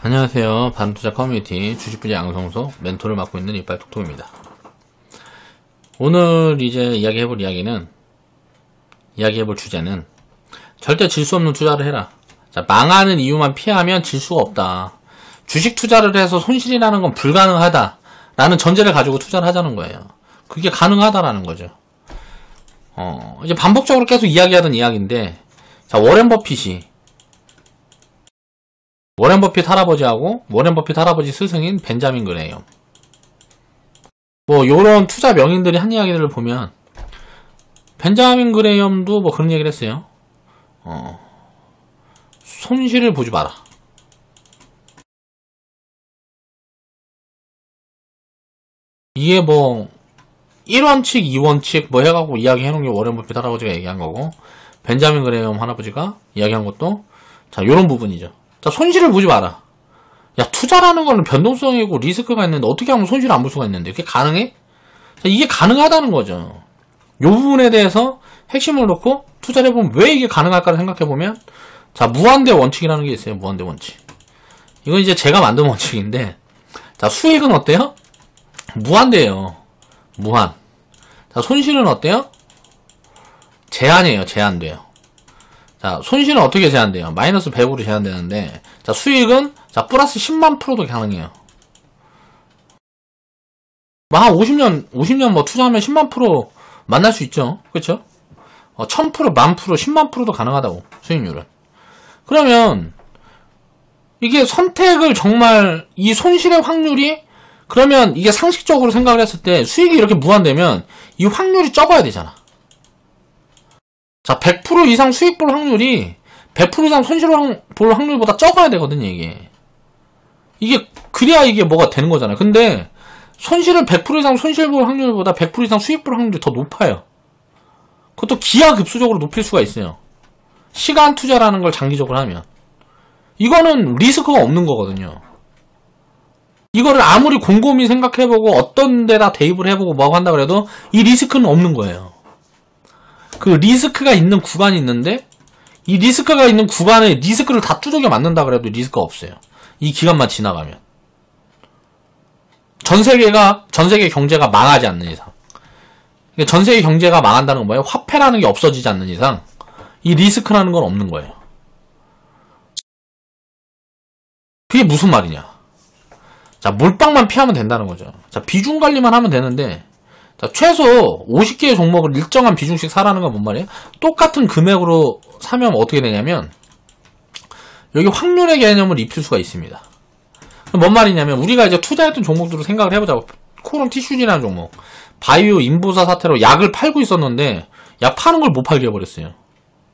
안녕하세요. 반투자 커뮤니티 주식분야 양성소 멘토를 맡고 있는 이빨톡톡입니다. 오늘 이제 이야기해볼 주제는 절대 질 수 없는 투자를 해라. 자, 망하는 이유만 피하면 질 수가 없다. 주식 투자를 해서 손실이 나는 건 불가능하다 라는 전제를 가지고 투자를 하자는 거예요. 그게 가능하다라는 거죠. 이제 반복적으로 계속 이야기하던 이야기인데, 자, 워렌 버핏 할아버지하고 워렌 버핏 할아버지 스승인 벤자민 그레이엄, 요런 투자 명인들이 한 이야기들을 보면 벤자민 그레이엄도 그런 얘기를 했어요. 손실을 보지 마라. 이게 1원칙 2원칙 해가지고 이야기해놓은 게 워렌 버핏 할아버지가 얘기한 거고, 벤자민 그레이엄 할아버지가 이야기한 것도 자, 요런 부분이죠. 자, 손실을 보지 마라. 야, 투자라는 거는 변동성이고 리스크가 있는데 어떻게 하면 손실을 안 볼 수가 있는데 이게 가능해? 자, 이게 가능하다는 거죠. 요 부분에 대해서 핵심을 놓고 투자를 해보면 왜 이게 가능할까를 생각해보면, 자, 무한대 원칙이라는 게 있어요. 무한대 원칙. 이건 이제 제가 만든 원칙인데, 자, 수익은 어때요? 무한대예요. 무한. 자, 손실은 어때요? 제한이에요. 제한돼요. 자, 손실은 어떻게 제한돼요? 마이너스 100으로 제한되는데, 자, 수익은, 자, 플러스 10만 프로도 가능해요. 한 50년 투자하면 10만 프로 만날 수 있죠. 그쵸? 1000%, 10,000%, 10만 프로도 가능하다고, 수익률은. 그러면, 이게 선택을 정말, 이 손실의 확률이, 그러면 이게 상식적으로 생각을 했을 때 수익이 이렇게 무한되면 이 확률이 적어야 되잖아. 자, 100% 이상 수익 볼 확률이 100% 이상 손실 볼 확률보다 적어야 되거든요, 이게. 그래야 이게 뭐가 되는 거잖아요. 근데 손실을 100% 이상 손실 볼 확률보다 100% 이상 수익 볼 확률이 더 높아요. 그것도 기하급수적으로 높일 수가 있어요. 시간 투자라는 걸 장기적으로 하면. 이거는 리스크가 없는 거거든요. 이거를 아무리 곰곰이 생각해보고 어떤 데다 대입을 해보고 뭐하고 한다 그래도 이 리스크는 없는 거예요. 그 리스크가 있는 구간이 있는데, 이 리스크가 있는 구간에 리스크를 다 두들겨 맞는다 그래도 리스크가 없어요. 이 기간만 지나가면. 전 세계 경제가 망하지 않는 이상. 전 세계 경제가 망한다는 건 뭐예요? 화폐라는 게 없어지지 않는 이상 이 리스크라는 건 없는 거예요. 그게 무슨 말이냐? 자, 몰빵만 피하면 된다는 거죠. 자, 비중 관리만 하면 되는데, 자, 최소 50개의 종목을 일정한 비중씩 사라는 건 뭔 말이에요? 똑같은 금액으로 사면 어떻게 되냐면, 여기 확률의 개념을 입힐 수가 있습니다. 뭔 말이냐면, 우리가 이제 투자했던 종목들을 생각을 해보자고. 코론 티슈지라는 종목. 바이오 인보사 사태로 약을 팔고 있었는데, 약 파는 걸 못 팔게 해버렸어요.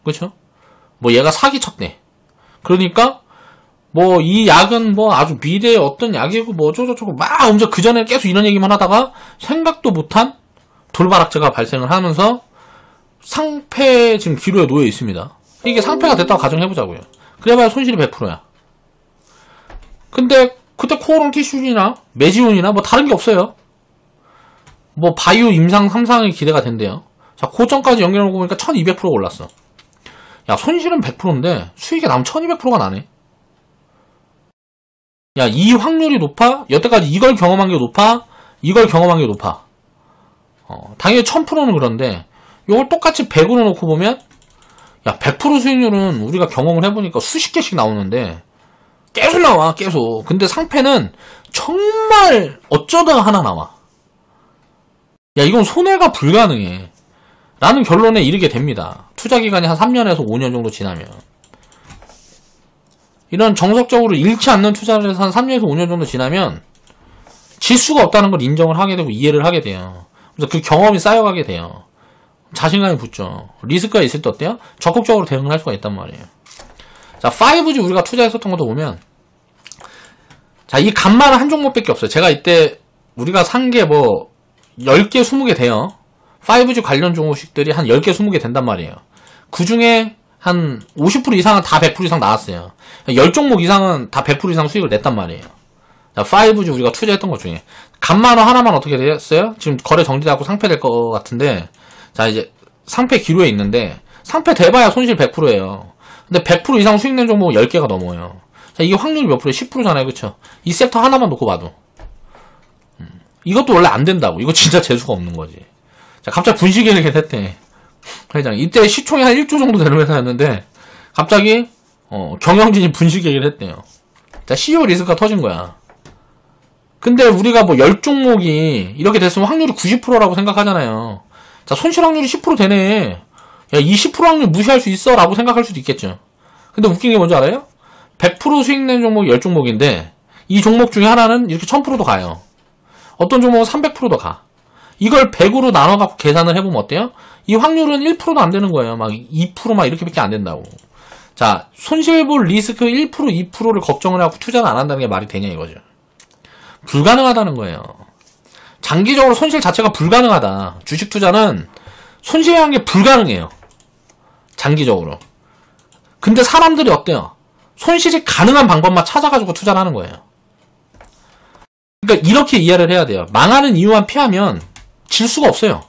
그쵸? 얘가 사기쳤네. 그러니까, 이 약은 아주 미래의 어떤 약이고 어쩌고저쩌고 엄청 그전에 계속 이런 얘기만 하다가 생각도 못한 돌발악재가 발생을 하면서 상패 지금 기로에 놓여 있습니다. 이게 상패가 됐다고 가정해보자고요. 그래봐야 손실이 100%야. 근데 그때 코오롱 티슈지나 메지온이나 다른 게 없어요. 바이오 임상 3상이 기대가 된대요. 자, 고점까지 연결해놓고 보니까 1200%가 올랐어. 야, 손실은 100%인데 수익이 나면 1200%가 나네. 야, 이 확률이 높아? 여태까지 이걸 경험한 게 높아? 이걸 경험한 게 높아? 당연히 1000%는 그런데, 이걸 똑같이 100으로 놓고 보면, 야, 100% 수익률은 우리가 경험을 해보니까 수십 개씩 나오는데, 계속 나와, 계속. 근데 상패는 정말 어쩌다가 하나 나와. 야, 이건 손해가 불가능해. 라는 결론에 이르게 됩니다. 투자기간이 한 3년에서 5년 정도 지나면. 이런 정석적으로 잃지 않는 투자를 해서 한 3년에서 5년 정도 지나면 질 수가 없다는 걸 인정을 하게 되고 이해를 하게 돼요. 그래서 그 경험이 쌓여가게 돼요. 자신감이 붙죠. 리스크가 있을 때 어때요? 적극적으로 대응을 할 수가 있단 말이에요. 자, 5G 우리가 투자했었던 것도 보면, 자, 이 간만은 한 종목밖에 없어요. 제가 이때 우리가 산 게 10개, 20개 돼요. 5G 관련 종목식들이 한 10개, 20개 된단 말이에요. 그 중에 한 50% 이상은 다 100% 이상 나왔어요. 10종목 이상은 다 100% 이상 수익을 냈단 말이에요. 자, 5G 우리가 투자했던 것 중에. 간만원 하나만 어떻게 됐어요? 지금 거래 정지되고 상패될 것 같은데, 자, 이제 상패 기로에 있는데, 상패 돼봐야 손실 100%예요. 근데 100% 이상 수익 낸 종목은 10개가 넘어요. 자, 이게 확률이 몇 프로예요? 10%잖아요. 그쵸? 이 섹터 하나만 놓고 봐도. 이것도 원래 안 된다고. 이거 진짜 재수가 없는 거지. 자, 갑자기 분식회계 했대. 회장. 이때 시총이 한 1조 정도 되는 회사였는데, 갑자기, 경영진이 분식회계를 했대요. 자, CEO 리스크가 터진 거야. 근데 우리가 뭐 10종목이 이렇게 됐으면 확률이 90%라고 생각하잖아요. 자, 손실 확률이 10% 되네. 야, 이 10% 확률 무시할 수 있어? 라고 생각할 수도 있겠죠. 근데 웃긴 게 뭔지 알아요? 100% 수익 낸 종목이 10종목인데, 이 종목 중에 하나는 이렇게 1000%도 가요. 어떤 종목은 300%도 가. 이걸 100으로 나눠갖고 계산을 해보면 어때요? 이 확률은 1%도 안 되는 거예요. 막 2% 막 이렇게밖에 안 된다고. 자, 손실볼 리스크 1%, 2%를 걱정을 하고 투자를 안 한다는 게 말이 되냐 이거죠. 불가능하다는 거예요. 장기적으로 손실 자체가 불가능하다. 주식 투자는 손실이라는 게 불가능해요. 장기적으로. 근데 사람들이 어때요? 손실이 가능한 방법만 찾아가지고 투자를 하는 거예요. 그러니까 이렇게 이해를 해야 돼요. 망하는 이유만 피하면 질 수가 없어요.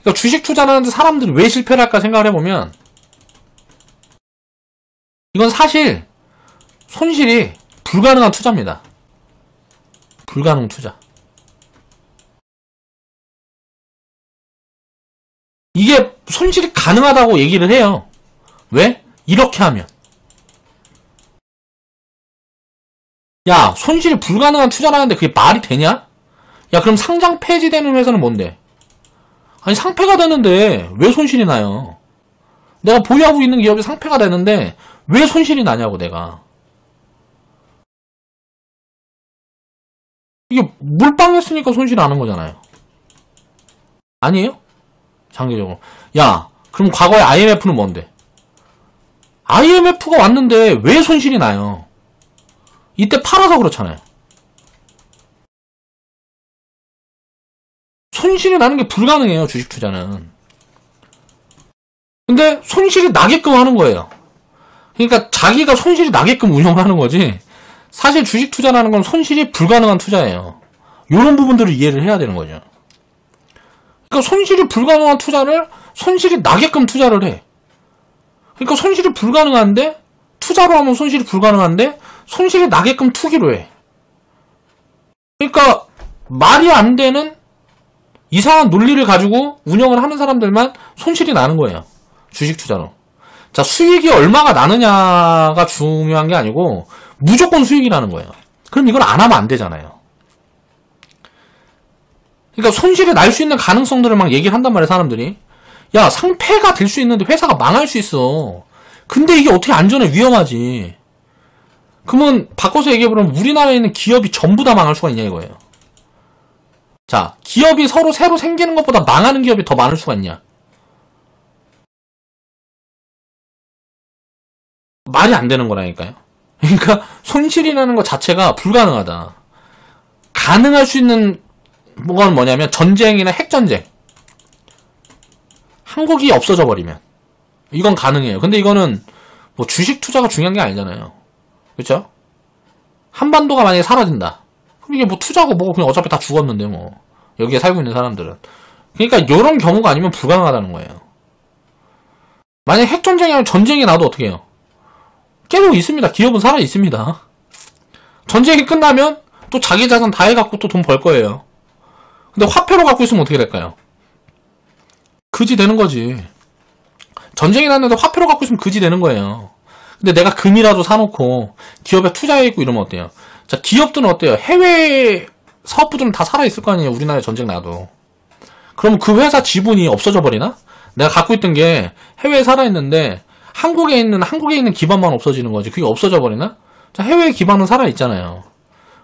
그러니까 주식 투자를 하는데 사람들이 왜 실패를 할까 생각을 해보면 이건 사실 손실이 불가능한 투자입니다. 불가능 투자. 이게 손실이 가능하다고 얘기를 해요. 왜? 이렇게 하면. 야, 손실이 불가능한 투자라는데 그게 말이 되냐? 야, 그럼 상장 폐지되는 회사는 뭔데? 아니, 상폐가 되는데 왜 손실이 나요? 내가 보유하고 있는 기업이 상폐가 되는데 왜 손실이 나냐고, 내가. 이게 몰빵했으니까 손실이 나는 거잖아요. 아니에요? 장기적으로. 야, 그럼 과거에 IMF는 뭔데? IMF가 왔는데 왜 손실이 나요? 이때 팔아서 그렇잖아요. 손실이 나는 게 불가능해요, 주식 투자는. 근데 손실이 나게끔 하는 거예요. 그러니까 자기가 손실이 나게끔 운영을 하는 거지, 사실 주식 투자라는 건 손실이 불가능한 투자예요. 이런 부분들을 이해를 해야 되는 거죠. 그러니까 손실이 불가능한 투자를 손실이 나게끔 투자를 해. 그러니까 손실이 불가능한데, 투자로 하면 손실이 불가능한데 손실이 나게끔 투기로 해. 그러니까 말이 안 되는 이상한 논리를 가지고 운영을 하는 사람들만 손실이 나는 거예요, 주식 투자로. 자, 수익이 얼마가 나느냐가 중요한 게 아니고 무조건 수익이 나는 거예요. 그럼 이걸 안 하면 안 되잖아요. 그러니까 손실이 날 수 있는 가능성들을 막 얘기를 한단 말이에요, 사람들이. 야, 상폐가 될 수 있는데 회사가 망할 수 있어. 근데 이게 어떻게 안전해? 위험하지. 그러면 바꿔서 얘기해보면 우리나라에 있는 기업이 전부 다 망할 수가 있냐 이거예요. 자, 기업이 서로 새로 생기는 것보다 망하는 기업이 더 많을 수가 있냐? 말이 안 되는 거라니까요. 그러니까 손실이라는 것 자체가 불가능하다. 가능할 수 있는 건 뭐냐면 전쟁이나 핵전쟁. 한국이 없어져 버리면 이건 가능해요. 근데 이거는 뭐 주식 투자가 중요한 게 아니잖아요. 그렇죠? 한반도가 만약에 사라진다. 그럼 이게 뭐 투자고 뭐고 그냥 어차피 다 죽었는데 뭐. 여기에 살고 있는 사람들은. 그러니까 이런 경우가 아니면 불가능하다는 거예요. 만약에 핵전쟁이랑 전쟁이 나도 어떻게 해요? 계속 있습니다. 기업은 살아 있습니다. 전쟁이 끝나면 또 자기 자산 다 해갖고 또 돈 벌 거예요. 근데 화폐로 갖고 있으면 어떻게 될까요? 그지 되는 거지. 전쟁이 났는데 화폐로 갖고 있으면 그지 되는 거예요. 근데 내가 금이라도 사놓고 기업에 투자해 있고 이러면 어때요? 자, 기업들은 어때요? 해외 사업부들은 다 살아있을 거 아니에요, 우리나라에 전쟁 나도. 그럼 그 회사 지분이 없어져 버리나? 내가 갖고 있던 게 해외에 살아있는데 한국에 있는 기반만 없어지는 거지. 그게 없어져 버리나? 자, 해외 기반은 살아있잖아요.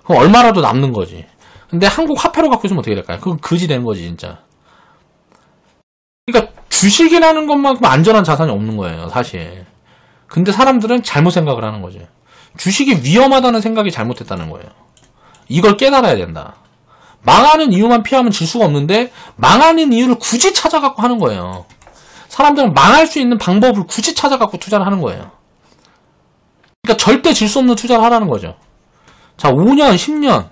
그럼 얼마라도 남는 거지. 근데 한국 화폐로 갖고 있으면 어떻게 될까요? 그건 그지 되는 거지, 진짜. 그러니까 주식이라는 것만큼 안전한 자산이 없는 거예요, 사실. 근데 사람들은 잘못 생각을 하는 거죠. 주식이 위험하다는 생각이 잘못됐다는 거예요. 이걸 깨달아야 된다. 망하는 이유만 피하면 질 수가 없는데 망하는 이유를 굳이 찾아갖고 하는 거예요. 사람들은 망할 수 있는 방법을 굳이 찾아갖고 투자를 하는 거예요. 그러니까 절대 질 수 없는 투자를 하라는 거죠. 자, 5년, 10년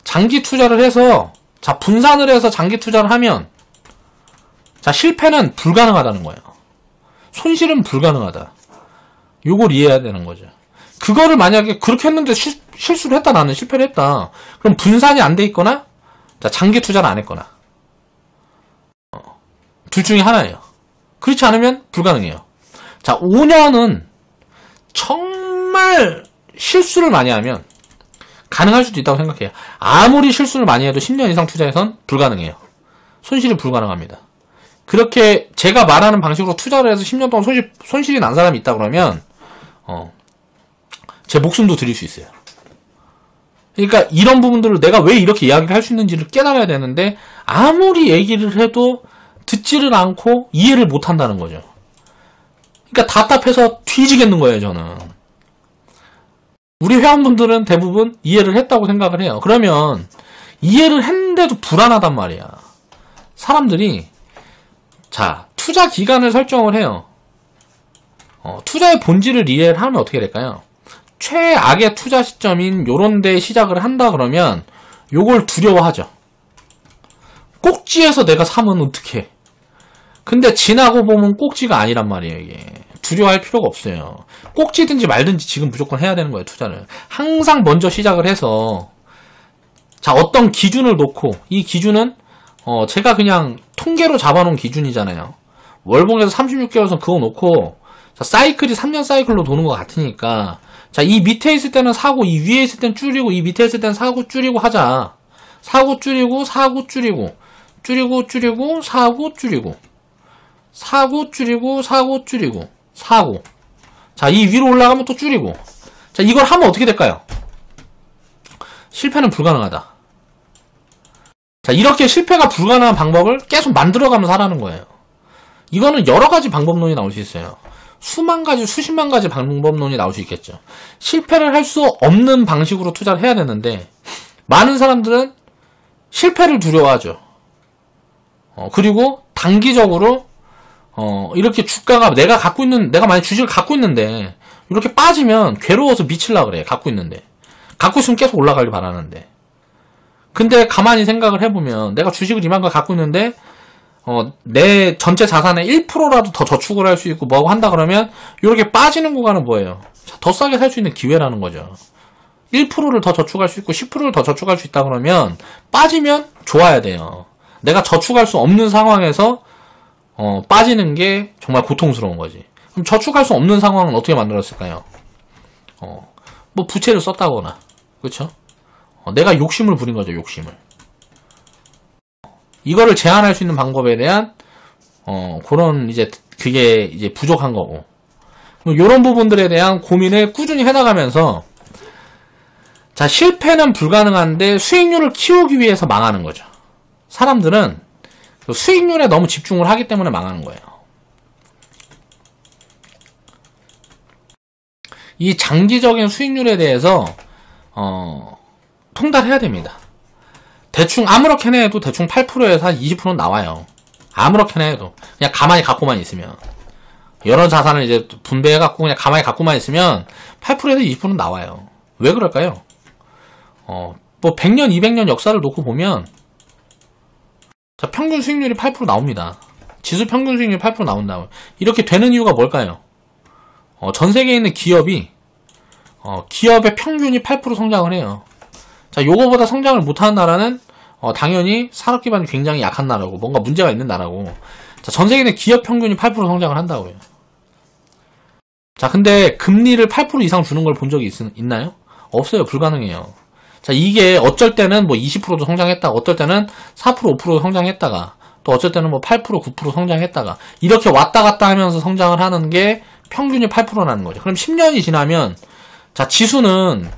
장기 투자를 해서, 자, 분산을 해서 장기 투자를 하면, 자, 실패는 불가능하다는 거예요. 손실은 불가능하다. 요걸 이해해야 되는 거죠. 그거를 만약에 그렇게 했는데 실수를 했다, 나는 실패를 했다. 그럼 분산이 안 돼 있거나, 자, 장기 투자를 안 했거나. 둘 중에 하나예요. 그렇지 않으면 불가능해요. 자, 5년은 정말 실수를 많이 하면 가능할 수도 있다고 생각해요. 아무리 실수를 많이 해도 10년 이상 투자해선 불가능해요. 손실이 불가능합니다. 그렇게 제가 말하는 방식으로 투자를 해서 10년 동안 손실이 난 사람이 있다 그러면 제 목숨도 드릴 수 있어요. 그러니까 이런 부분들을 내가 왜 이렇게 이야기를 할 수 있는지를 깨달아야 되는데 아무리 얘기를 해도 듣지를 않고 이해를 못 한다는 거죠. 그러니까 답답해서 뒤지겠는 거예요, 저는. 우리 회원분들은 대부분 이해를 했다고 생각을 해요. 그러면 이해를 했는데도 불안하단 말이야. 사람들이 자, 투자 기간을 설정을 해요. 투자의 본질을 이해를 하면 어떻게 될까요? 최악의 투자 시점인 요런 데 시작을 한다 그러면 요걸 두려워하죠. 꼭지에서 내가 사면 어떡해. 근데 지나고 보면 꼭지가 아니란 말이에요, 이게. 두려워할 필요가 없어요. 꼭지든지 말든지 지금 무조건 해야 되는 거예요, 투자를. 항상 먼저 시작을 해서 자, 어떤 기준을 놓고 이 기준은 제가 그냥 통계로 잡아놓은 기준이잖아요. 월봉에서 36개월선 그거 놓고 자, 사이클이 3년 사이클로 도는 것 같으니까 자, 이 밑에 있을 때는 사고, 이 위에 있을 때는 줄이고, 이 밑에 있을 때는 사고, 줄이고 하자. 사고, 줄이고, 사고, 줄이고, 줄이고, 줄이고, 사고, 줄이고, 사고, 줄이고, 사고, 줄이고, 사고. 자, 이 위로 올라가면 또 줄이고. 자, 이걸 하면 어떻게 될까요? 실패는 불가능하다. 자, 이렇게 실패가 불가능한 방법을 계속 만들어가면서 하라는 거예요. 이거는 여러 가지 방법론이 나올 수 있어요. 수만 가지, 수십만 가지 방법론이 나올 수 있겠죠. 실패를 할 수 없는 방식으로 투자를 해야 되는데 많은 사람들은 실패를 두려워하죠. 그리고 단기적으로 이렇게 주가가 내가 만약 주식을 갖고 있는데 이렇게 빠지면 괴로워서 미칠라 그래. 갖고 있는데. 갖고 있으면 계속 올라가길 바라는데. 근데 가만히 생각을 해보면 내가 주식을 이만큼 갖고 있는데 내 전체 자산의 1%라도 더 저축을 할 수 있고 뭐하고 한다 그러면 이렇게 빠지는 구간은 뭐예요? 더 싸게 살 수 있는 기회라는 거죠. 1%를 더 저축할 수 있고 10%를 더 저축할 수 있다 그러면 빠지면 좋아야 돼요. 내가 저축할 수 없는 상황에서 빠지는 게 정말 고통스러운 거지. 그럼 저축할 수 없는 상황은 어떻게 만들었을까요? 뭐 부채를 썼다거나, 그렇죠? 내가 욕심을 부린 거죠, 욕심을. 이거를 제한할 수 있는 방법에 대한 그런 그게 이제 부족한 거고. 요런 부분들에 대한 고민을 꾸준히 해나가면서 자, 실패는 불가능한데 수익률을 키우기 위해서 망하는 거죠. 사람들은 수익률에 너무 집중을 하기 때문에 망하는 거예요. 이 장기적인 수익률에 대해서 통달해야 됩니다. 대충 아무렇게나 해도 대충 8%에서 한 20%는 나와요. 아무렇게나 해도 그냥 가만히 갖고만 있으면 여러 자산을 이제 분배해갖고 그냥 가만히 갖고만 있으면 8%에서 20%는 나와요. 왜 그럴까요? 뭐 100년, 200년 역사를 놓고 보면 자, 평균 수익률이 8% 나옵니다. 지수 평균 수익률이 8% 나온다. 이렇게 되는 이유가 뭘까요? 전 세계에 있는 기업이 기업의 평균이 8% 성장을 해요. 자, 요거보다 성장을 못하는 나라는 당연히 산업 기반이 굉장히 약한 나라고 뭔가 문제가 있는 나라고. 자, 전 세계는 기업 평균이 8% 성장을 한다고요. 자, 근데 금리를 8% 이상 주는 걸 본 적이 있나요? 없어요. 불가능해요. 자, 이게 어쩔 때는 뭐 20%도 성장했다가 어떨 때는 4% 5% 성장했다가 또 어쩔 때는 뭐 8% 9% 성장했다가 이렇게 왔다 갔다 하면서 성장을 하는 게 평균이 8%라는 거죠. 그럼 10년이 지나면 자, 지수는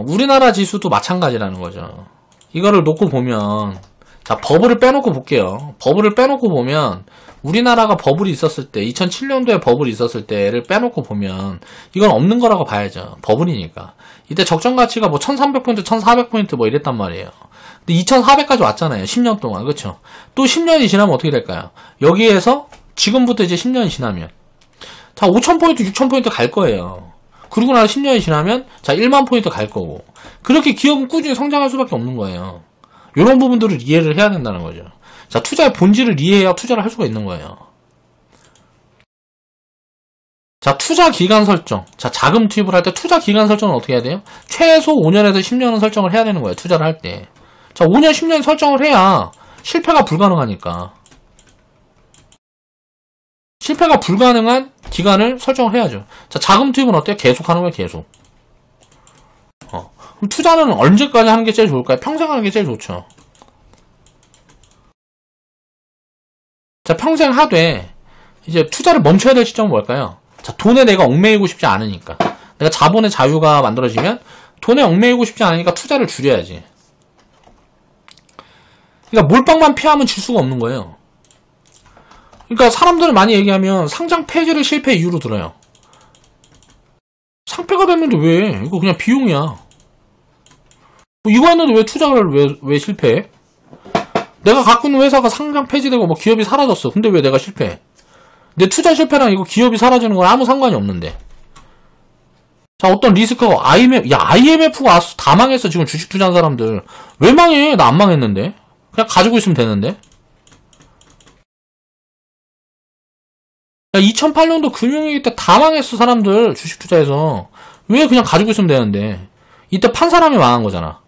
우리나라 지수도 마찬가지라는 거죠. 이거를 놓고 보면 자, 버블을 빼놓고 볼게요. 버블을 빼놓고 보면 우리나라가 버블이 있었을 때 2007년도에 버블이 있었을 때를 빼놓고 보면 이건 없는 거라고 봐야죠. 버블이니까. 이때 적정 가치가 뭐 1300포인트 1400포인트 뭐 이랬단 말이에요. 근데 2400까지 왔잖아요. 10년 동안. 그렇죠? 또 10년이 지나면 어떻게 될까요? 여기에서 지금부터 이제 10년이 지나면 자, 5000포인트 6000포인트 갈 거예요. 그리고 나서 10년이 지나면 자, 1만 포인트 갈 거고. 그렇게 기업은 꾸준히 성장할 수밖에 없는 거예요. 이런 부분들을 이해를 해야 된다는 거죠. 자, 투자의 본질을 이해해야 투자를 할 수가 있는 거예요. 자, 투자 기간 설정. 자, 자금 투입을 할 때 투자 기간 설정은 어떻게 해야 돼요? 최소 5년에서 10년은 설정을 해야 되는 거예요. 투자를 할 때. 자, 5년, 10년 설정을 해야 실패가 불가능하니까. 실패가 불가능한 기간을 설정을 해야죠. 자, 자금 투입은 어때요? 계속 하는 거예요, 계속. 그럼 투자는 언제까지 하는 게 제일 좋을까요? 평생 하는 게 제일 좋죠. 자, 평생 하되, 이제 투자를 멈춰야 될 시점은 뭘까요? 자, 돈에 내가 얽매이고 싶지 않으니까. 내가 자본의 자유가 만들어지면 돈에 얽매이고 싶지 않으니까 투자를 줄여야지. 그러니까 몰빵만 피하면 질 수가 없는 거예요. 그러니까 사람들은 많이 얘기하면 상장 폐지를 실패 이유로 들어요. 상폐가 됐는데 왜? 이거 그냥 비용이야. 뭐 이거 했는데 왜 투자를 왜 실패해? 내가 갖고 있는 회사가 상장 폐지되고 뭐 기업이 사라졌어. 근데 왜 내가 실패해? 내 투자 실패랑 이거 기업이 사라지는 건 아무 상관이 없는데. 자, 어떤 리스크가 IMF가 와서 다 망했어. 지금 주식 투자한 사람들. 왜 망해? 나 안 망했는데. 그냥 가지고 있으면 되는데. 야, 2008년도 금융위기 때 다 망했어, 사람들. 주식 투자해서. 왜 그냥 가지고 있으면 되는데. 이때 판 사람이 망한 거잖아.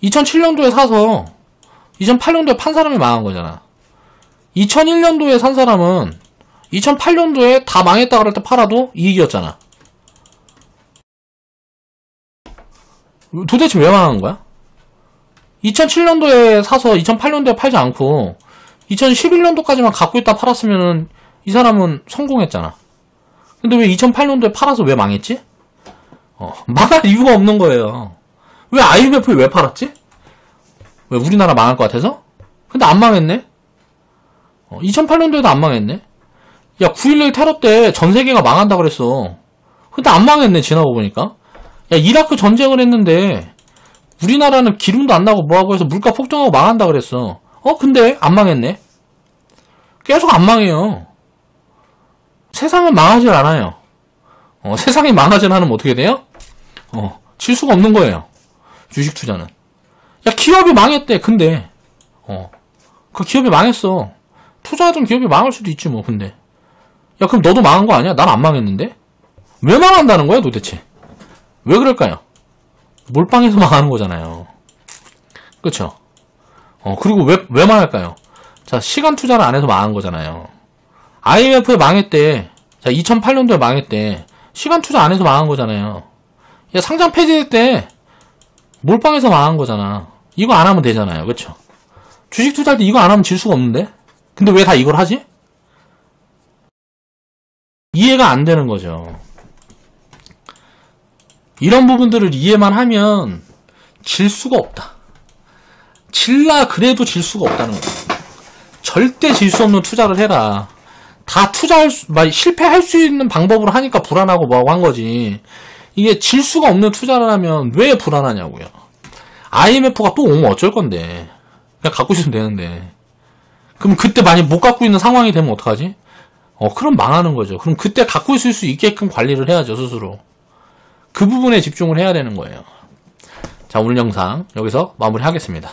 2007년도에 사서 2008년도에 판 사람이 망한 거잖아. 2001년도에 산 사람은 2008년도에 다 망했다 그럴 때 팔아도 이익이었잖아. 도대체 왜 망한 거야? 2007년도에 사서 2008년도에 팔지 않고 2011년도까지만 갖고 있다 팔았으면은 이 사람은 성공했잖아. 근데 왜 2008년도에 팔아서 왜 망했지? 망할 이유가 없는 거예요. 왜 IMF에 왜 팔았지? 왜 우리나라 망할 것 같아서? 근데 안 망했네? 2008년도에도 안 망했네? 야, 9.11 테러 때 전 세계가 망한다 그랬어. 근데 안 망했네, 지나고 보니까. 야, 이라크 전쟁을 했는데 우리나라는 기름도 안 나고 뭐하고 해서 물가 폭등하고 망한다 그랬어. 근데 안 망했네? 계속 안 망해요. 세상은 망하질 않아요. 세상이 망하질 않으면 어떻게 돼요? 질 수가 없는 거예요. 주식 투자는. 야, 기업이 망했대. 근데 그 기업이 망했어. 투자하던 기업이 망할 수도 있지 뭐. 근데 야, 그럼 너도 망한 거 아니야? 난 안 망했는데? 왜 망한다는 거야 도대체? 왜 그럴까요? 몰빵해서 망하는 거잖아요. 그쵸? 그리고 왜 망할까요? 자, 시간 투자를 안 해서 망한 거잖아요. IMF에 망했대. 자, 2008년도에 망했대. 시간 투자 안 해서 망한 거잖아요. 야, 상장 폐지될 때 몰빵해서 망한 거잖아. 이거 안 하면 되잖아요. 그쵸? 주식 투자할 때 이거 안 하면 질 수가 없는데? 근데 왜 다 이걸 하지? 이해가 안 되는 거죠. 이런 부분들을 이해만 하면 질 수가 없다. 질라 그래도 질 수가 없다는 거야. 절대 질 수 없는 투자를 해라. 다 실패할 수 있는 방법으로 하니까 불안하고 뭐하고 한 거지. 이게 질 수가 없는 투자를 하면 왜 불안하냐고요. IMF가 또 오면 어쩔 건데. 그냥 갖고 있으면 되는데. 그럼 그때 만약 못 갖고 있는 상황이 되면 어떡하지? 그럼 망하는 거죠. 그럼 그때 갖고 있을 수 있게끔 관리를 해야죠, 스스로. 그 부분에 집중을 해야 되는 거예요. 자, 오늘 영상 여기서 마무리하겠습니다.